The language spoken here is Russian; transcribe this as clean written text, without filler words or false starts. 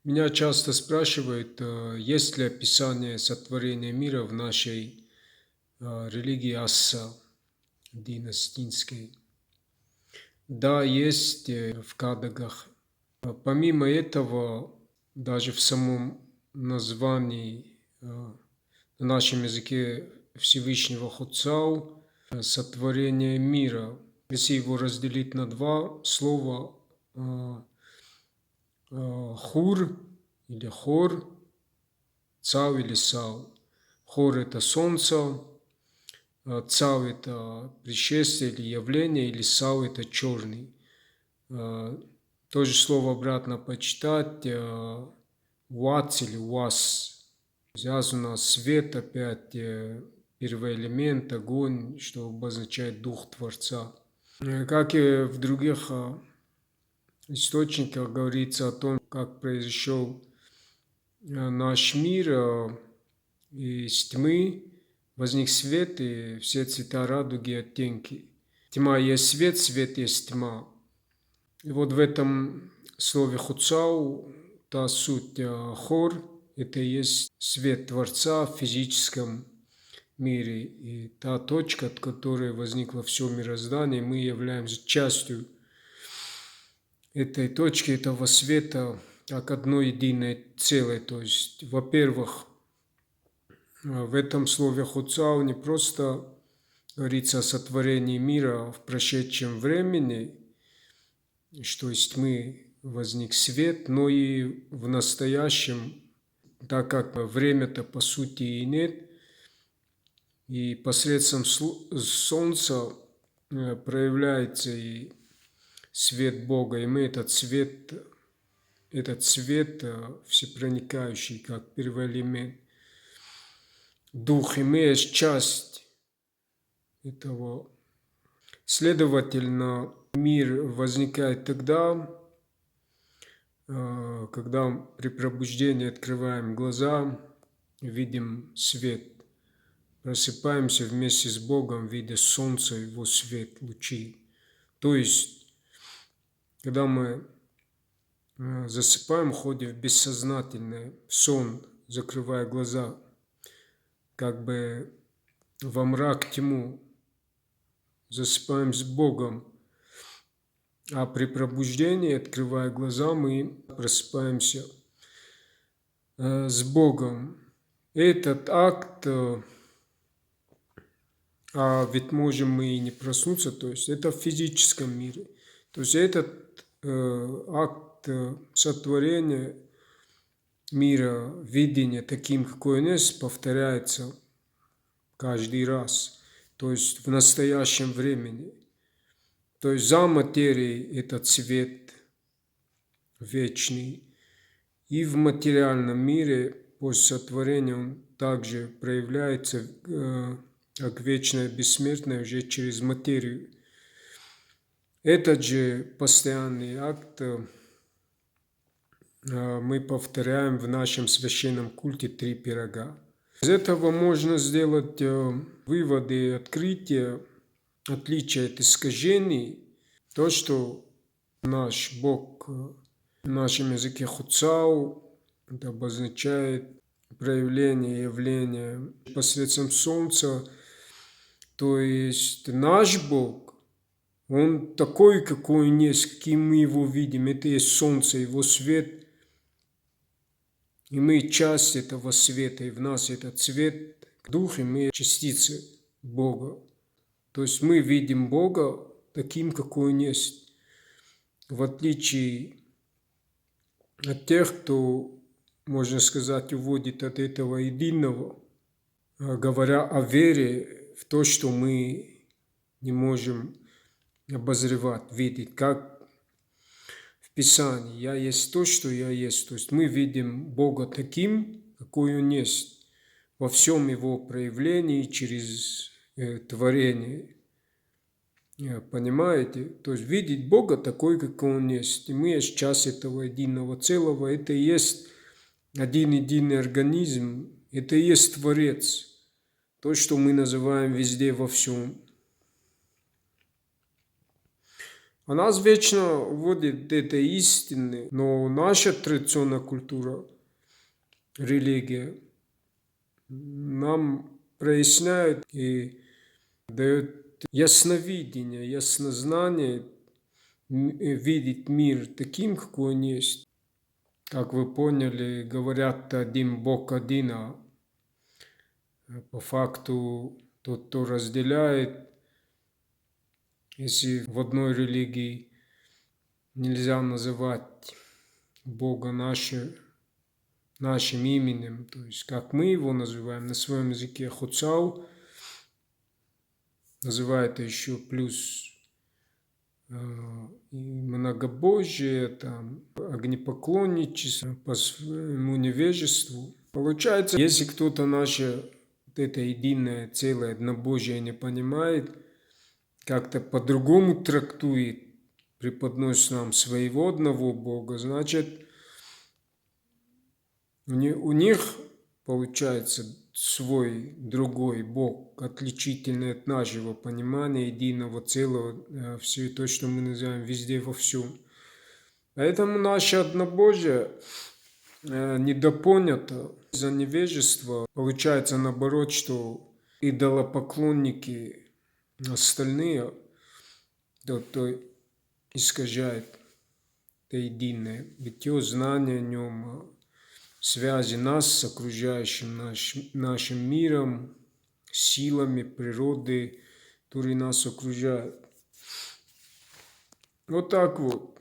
Меня часто спрашивают, есть ли описание сотворения мира в нашей религии Асса династийской. Да, есть в Кадагах. Помимо этого, даже в самом названии на нашем языке Всевышнего Хуцау сотворение мира. Если его разделить на два слова хур или хор, цау или сау. Хор – это солнце, цау – это пришествие или явление, или сау – это черный. То же слово обратно почитать, вац или вас. Связано свет, опять первый элемент, огонь, что обозначает дух Творца. Как и в других источниках говорится о том, как произошел наш мир, из тьмы возник свет, и все цвета радуги, оттенки. Тьма есть свет, свет есть тьма. И вот в этом слове хуцау та суть хор, это и есть свет Творца в физическом мире. И та точка, от которой возникло все мироздание, мы являемся частью этой точки, этого света, как одно единое целое. То есть, во-первых, в этом слове хуцау не просто говорится о сотворении мира в прошедшем времени, что из тьмы возник свет, но и в настоящем, так как время-то по сути и нет, и посредством солнца проявляется и свет Бога, и мы этот свет всепроникающий, как первый элемент, дух, и мы есть часть этого. Следовательно, мир возникает тогда, когда при пробуждении открываем глаза, видим свет, просыпаемся вместе с Богом, видя солнце, его свет, лучи. То есть, когда мы засыпаем, ходим в бессознательный сон, закрывая глаза, как бы во мрак, тьму, засыпаем с Богом, а при пробуждении, открывая глаза, мы просыпаемся с Богом. Этот акт, ведь можем мы и не проснуться, то есть это в физическом мире. То есть этот акт сотворения мира, видения таким, какой он есть, повторяется каждый раз. То есть в настоящем времени. То есть за материей этот свет вечный. И в материальном мире после сотворения он также проявляется как вечное бессмертное уже через материю. Этот же постоянный акт мы повторяем в нашем священном культе «Три пирога». Из этого можно сделать выводы и открытия, отличия от искажений. То, что наш Бог в нашем языке хуцау, это обозначает проявление явления посредством солнца. То есть наш Бог, Он такой, какой Он есть, каким мы Его видим. Это есть солнце, Его свет. И мы часть этого света, и в нас этот свет, дух, и мы частицы Бога. То есть мы видим Бога таким, какой Он есть. В отличие от тех, кто, можно сказать, уводит от этого единого, говоря о вере в то, что мы не можем обозревать, видеть, как в Писании. «Я есть то, что я есть». То есть мы видим Бога таким, какой Он есть, во всем Его проявлении через творение. Понимаете? То есть видеть Бога такой, какой Он есть. И мы есть часть этого единого целого. Это и есть один единый организм. Это и есть Творец. То, что мы называем везде, во всем. нас вечно уводит этой истины, но наша традиционная культура, религия нам проясняет и дает ясновидение, яснознание, видеть мир таким, какой он есть. Как вы поняли, говорят, один Бог один, а по факту тот, кто разделяет, если в одной религии нельзя называть Бога нашим именем, то есть как мы его называем на своем языке, Хуцау, называют еще плюс и многобожие, там, огнепоклонничество по своему невежеству. Получается, если кто-то наше вот это единое целое однобожие не понимает, как-то по-другому трактует, преподносит нам своего одного Бога, значит, у них получается свой другой Бог, отличительный от нашего понимания единого целого, все то, что мы называем везде во всем. Поэтому наше однобожие недопонято из-за невежества. Получается наоборот, что идолопоклонники остальные, кто искажает это единое бытие, знание о нем, связи нас с окружающим нашим миром, силами природы, которые нас окружают. Вот так вот.